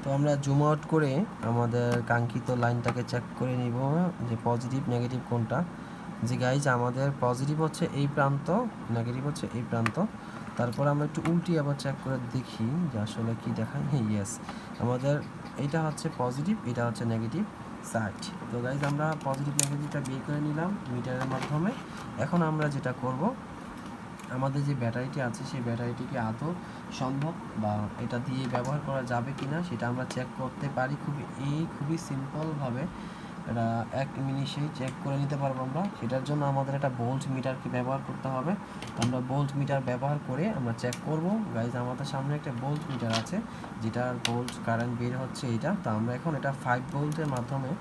তো আমরা zoom out করে আমাদের কাঙ্ক্ষিত লাইনটাকে চেক করে নিব যে পজিটিভ নেগেটিভ কোনটা। যে গাইজ আমাদের পজিটিভ হচ্ছে এই প্রান্ত, নেগেটিভ হচ্ছে এই প্রান্ত। তারপর আমরা একটু উল্টি আবার চেক করে দেখি যে আসলে কি দেখায়। হ্যাঁ, ইয়েস, আমাদের এইটা হচ্ছে পজিটিভ, এটা হচ্ছে নেগেটিভ সাইড। তো গাইজ আমরা পজিটিভ নেগেটিভটা বের করে নিলাম মিটারের মাধ্যমে। এখন আমরা যেটা করব, আমাদের যে ব্যাটারিটি আছে সেই ব্যাটারিটিকে আদৌ সম্ভব বা এটা দিয়ে ব্যবহার করা যাবে কি না সেটা আমরা চেক করতে পারি খুবই সিম্পলভাবে। এটা 1 মিনিটেই চেক করে নিতে পারবো আমরা। সেটার জন্য আমাদের একটা ভোল্ট মিটারকে ব্যবহার করতে হবে। তো আমরা ভোল্ট মিটার ব্যবহার করে আমরা চেক করব। গাইজ আমাদের সামনে একটা ভোল্ট মিটার আছে যেটার ভোল্ট কারেন্ট বের হচ্ছে এইটা। তো আমরা এখন এটা 5 ভোল্টের মাধ্যমে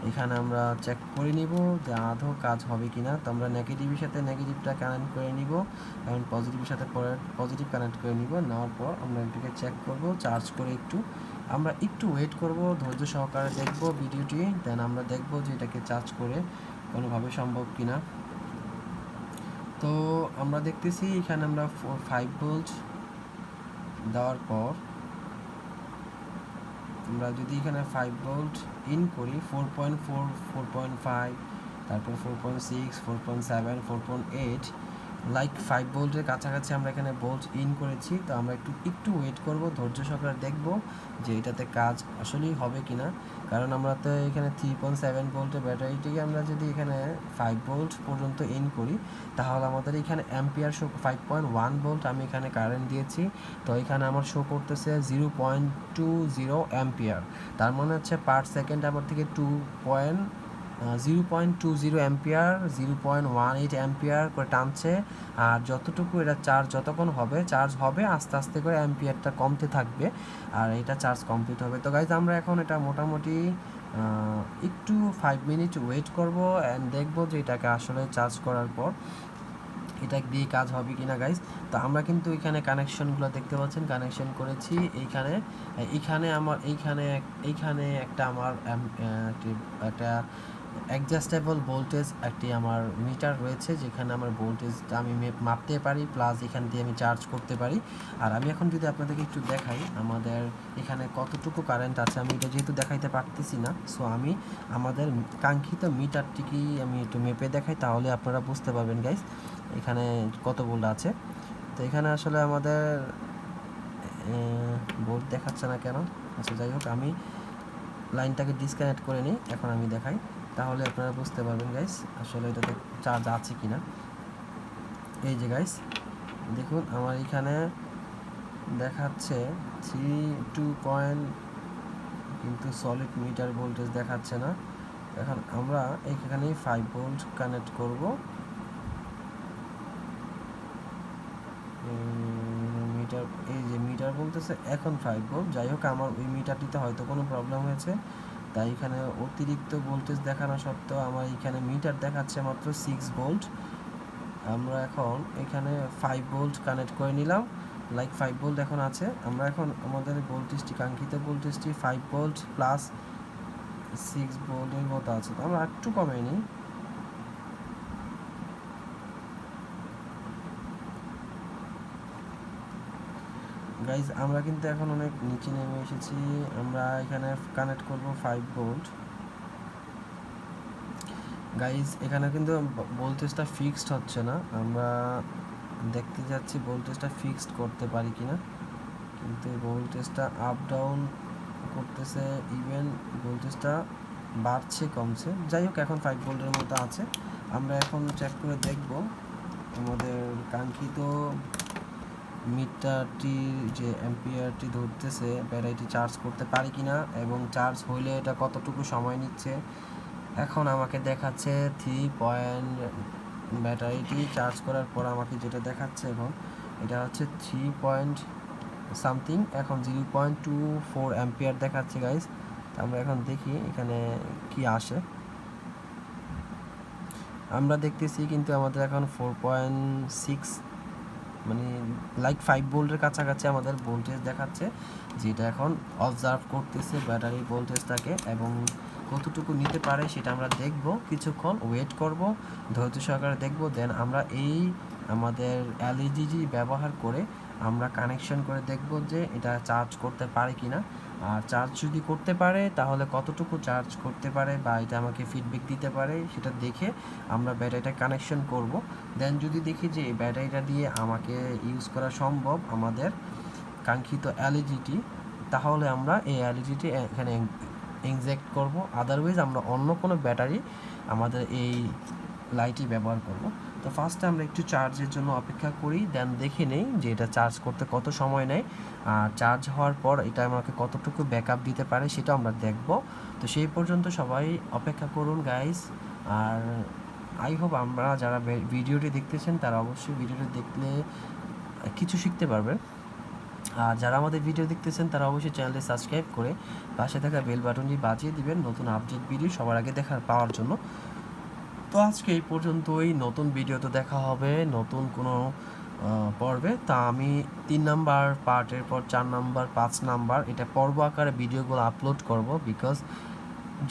এখানে আমরা চেক করে নিব যে আদৌ কাজ হবে কি না। তো আমরা নেগেটিভের সাথে নেগেটিভটা কানেক্ট করে নিব এবং পজিটিভের সাথে পজিটিভ কানেক্ট করে নিব। নেওয়ার পর আমরা এটাকে চেক করব চার্জ করে আমরা একটু ওয়েট করব, ধৈর্য সহকারে দেখব ভিডিওটি। দেন আমরা দেখব যে এটাকে চার্জ করে কোনোভাবে সম্ভব কিনা। তো আমরা দেখতেছি এখানে আমরা 5 ভোল্ট দেওয়ার পর আমরা যদি এখানে 5 ভোল্ট ইন করি 4.4, 4.5, তারপর 4.6, 4.7, 4.8, লাইক 5 ভোল্টের কাছাকাছি আমরা এখানে ভোল্ট ইন করেছি। তো আমরা একটু ওয়েট করব, ধৈর্য সহকারে দেখব যে এটাতে কাজ আসলেই হবে কিনা। কারণ আমরা তো এখানে 3.7 ভোল্টের ব্যাটারিটিকে আমরা যদি এখানে 5 ভোল্ট পর্যন্ত ইন করি তাহলে আমাদের এখানে অ্যাম্পিয়ার শো 5.1 ভোল্ট আমি এখানে কারেন্ট দিয়েছি। তো এখানে আমার শো করতেছে 0.20 অ্যাম্পিয়ার। তার মানে হচ্ছে পার সেকেন্ড আমার থেকে 0.20 অ্যাম্পিয়ার, 0.18 অ্যাম্পিয়ার করে টানছে। আর যতটুকু এটা যতক্ষণ চার্জ হবে আস্তে আস্তে করে অ্যাম্পিয়ারটা কমতে থাকবে আর এটা চার্জ কমপ্লিট হবে। তো গাইজ আমরা এখন এটা মোটামুটি একটু 5 মিনিট ওয়েট করব অ্যান্ড দেখব যে এটাকে আসলে চার্জ করার পর এটা দিয়ে কাজ হবে কিনা গাইজ। তো আমরা কিন্তু এখানে কানেকশনগুলো দেখতে পাচ্ছেন, কানেকশন করেছি এইখানে একটা আমার একটা অ্যাডজাস্টেবল ভোল্টেজ একটি আমার মিটার রয়েছে যেখানে আমার ভোল্টেজটা আমি মাপতে পারি, প্লাস এখান দিয়ে আমি চার্জ করতে পারি। আর আমি এখন যদি আপনাদেরকে একটু দেখাই আমাদের এখানে কতটুকু কারেন্ট আছে, আমি এটা যেহেতু দেখাইতে পারতেছি না, সো আমি আমাদের কাঙ্ক্ষিত মিটারটিকেই আমি একটু মেপে দেখাই, তাহলে আপনারা বুঝতে পারবেন গাইজ এখানে কত ভোল্ট আছে। তো এখানে আসলে আমাদের ভোল্ট দেখাচ্ছে না কেন। আচ্ছা যাই হোক, আমি লাইনটাকে ডিসকানেক্ট করে নিই, এখন আমি দেখাই, তাহলে আপনারা বুঝতে পারবেন গাইস আসলে এটাতে চার্জ আছে কিনা। এই যে গাইস দেখুন আমার এখানে দেখাচ্ছে 3.2 পয়েন্ট, কিন্তু সলিড মিটার ভোল্টেজ দেখাচ্ছে না। এখন আমরা এইখানেই 5 ভোল্ট কানেক্ট করব। মিটার, এই যে মিটার বলতেছে এখন 5 ভোল্ট। যাই হোক আমার ওই মিটারটিতে হয়তো কোনো প্রবলেম হয়েছে, তাই এখানে অতিরিক্ত ভোল্টেজ দেখানো সত্ত্বেও আমার এখানে মিটার দেখাচ্ছে মাত্র 6 ভোল্ট। আমরা এখন এখানে 5 ভোল্ট কানেক্ট করে নিলাম, লাইক 5 ভোল্ট এখন আছে। আমরা এখন আমাদের ভোল্টেজটি কাঙ্ক্ষিত ভোল্টেজটি 5 ভোল্ট প্লাস 6 ভোল্টের মতো আছে। তো আমরা একটু কমে নিই, গাইজ আমরা কিন্তু এখন অনেক নিচে নেমে এসেছি। আমরা এখানে কানেক্ট করব 5 ভোল্ট। গাইজ এখানে কিন্তু ভোল্টেজটা ফিক্সড হচ্ছে না, আমরা দেখতে যাচ্ছি ভোল্টেজটা ফিক্সড করতে পারি কিনা, কিন্তু ভোল্টেজটা আপ ডাউন করতেছে, ইভেন ভোল্টেজটা বাড়ছে কমছে। যাই হোক এখন 5 ভোল্টের মতো আছে। আমরা এখন চেক করে দেখব আমাদের কাঙ্ক্ষিত মিটারটির যে অ্যাম্পিয়ারটি ধরতেছে ব্যাটারিটি চার্জ করতে পারি কিনা এবং চার্জ হইলে এটা কতটুকু সময় নিচ্ছে। এখন আমাকে দেখাচ্ছে 3 পয়েন্ট, ব্যাটারিটি চার্জ করার পর আমাকে যেটা দেখাচ্ছে এখন এটা হচ্ছে 3 পয়েন্ট সামথিং, এখন 0.24 অ্যাম্পিয়ার দেখাচ্ছে গাইজ। আমরা এখন দেখি এখানে কি আসে। আমরা দেখতেছি কিন্তু আমাদের এখন 4.6 মানে লাইক 5 ভোল্টের কাছাকাছি আমাদের ভোল্টেজ দেখাচ্ছে, যেটা এখন অবজার্ভ করতেছে ব্যাটারি ভোল্টেজটাকে এবং কতটুকু নিতে পারে সেটা আমরা দেখব। কিছুক্ষণ ওয়েট করব, ধৈর্য সহকারে দেখব, দেন আমরা এই আমাদের এলইডি ব্যবহার করে আমরা কানেকশন করে দেখব যে এটা চার্জ করতে পারে কি না। আর চার্জ যদি করতে পারে তাহলে কতটুকু চার্জ করতে পারে বা এটা আমাকে ফিডব্যাক দিতে পারে সেটা দেখে আমরা ব্যাটারিটা কানেকশন করব। দেন যদি দেখি যে এই ব্যাটারিটা দিয়ে আমাকে ইউজ করা সম্ভব আমাদের কাঙ্ক্ষিত এলইডিটি, তাহলে আমরা এই এলইডিটি এখানে ইনজেক্ট করব। আদারওয়াইজ আমরা অন্য কোনো ব্যাটারি আমাদের এই লাইটই ব্যবহার করব। তো ফার্স্টে আমরা একটু চার্জের জন্য অপেক্ষা করি, দেন দেখে নেই যে এটা চার্জ করতে কত সময় নেয়, আর চার্জ হওয়ার পর এটা আমাকে কতটুকু ব্যাকআপ দিতে পারে সেটা আমরা দেখব। তো সেই পর্যন্ত সবাই অপেক্ষা করুন গাইস। আর আই হোপ আমরা যারা ভিডিওটি দেখতেছেন তারা অবশ্যই ভিডিওটি দেখলে কিছু শিখতে পারবেন। আর যারা আমাদের ভিডিও দেখতেছেন তারা অবশ্যই চ্যানেলটি সাবস্ক্রাইব করে পাশে থাকা বেল বাটনটি বাজিয়ে দিবেন নতুন আপডেট ভিডিও সবার আগে পাওয়ার জন্য। তো আজকে এই পর্যন্তই, নতুন ভিডিওতে দেখা হবে নতুন কোনো পর্বে। তা আমি 3 নাম্বার পার্টের পর 4 নাম্বার 5 নাম্বার এটা পর্ব আকারে ভিডিওগুলো আপলোড করব, বিকজ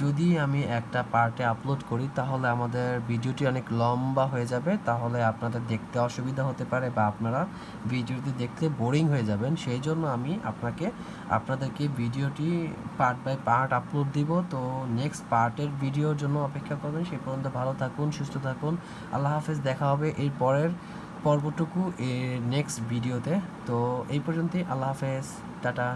যদি আমি একটা পার্টে আপলোড করি তাহলে আমাদের ভিডিওটি অনেক লম্বা হয়ে যাবে, তাহলে আপনাদের দেখতে অসুবিধা হতে পারে বা আপনারা ভিডিওটি দেখতে বোরিং হয়ে যাবেন। সেই জন্য আমি আপনাদেরকে ভিডিওটি পার্ট বাই পার্ট আপলোড দিব। তো নেক্সট পার্টের ভিডিওর জন্য অপেক্ষা করবেন। সেই পর্যন্ত ভালো থাকুন, সুস্থ থাকুন। আল্লাহ হাফেজ, দেখা হবে এই পরের পর্বটুকু নেক্সট ভিডিওতে। তো এই পর্যন্তই, আল্লাহ হাফেজ, টাটা।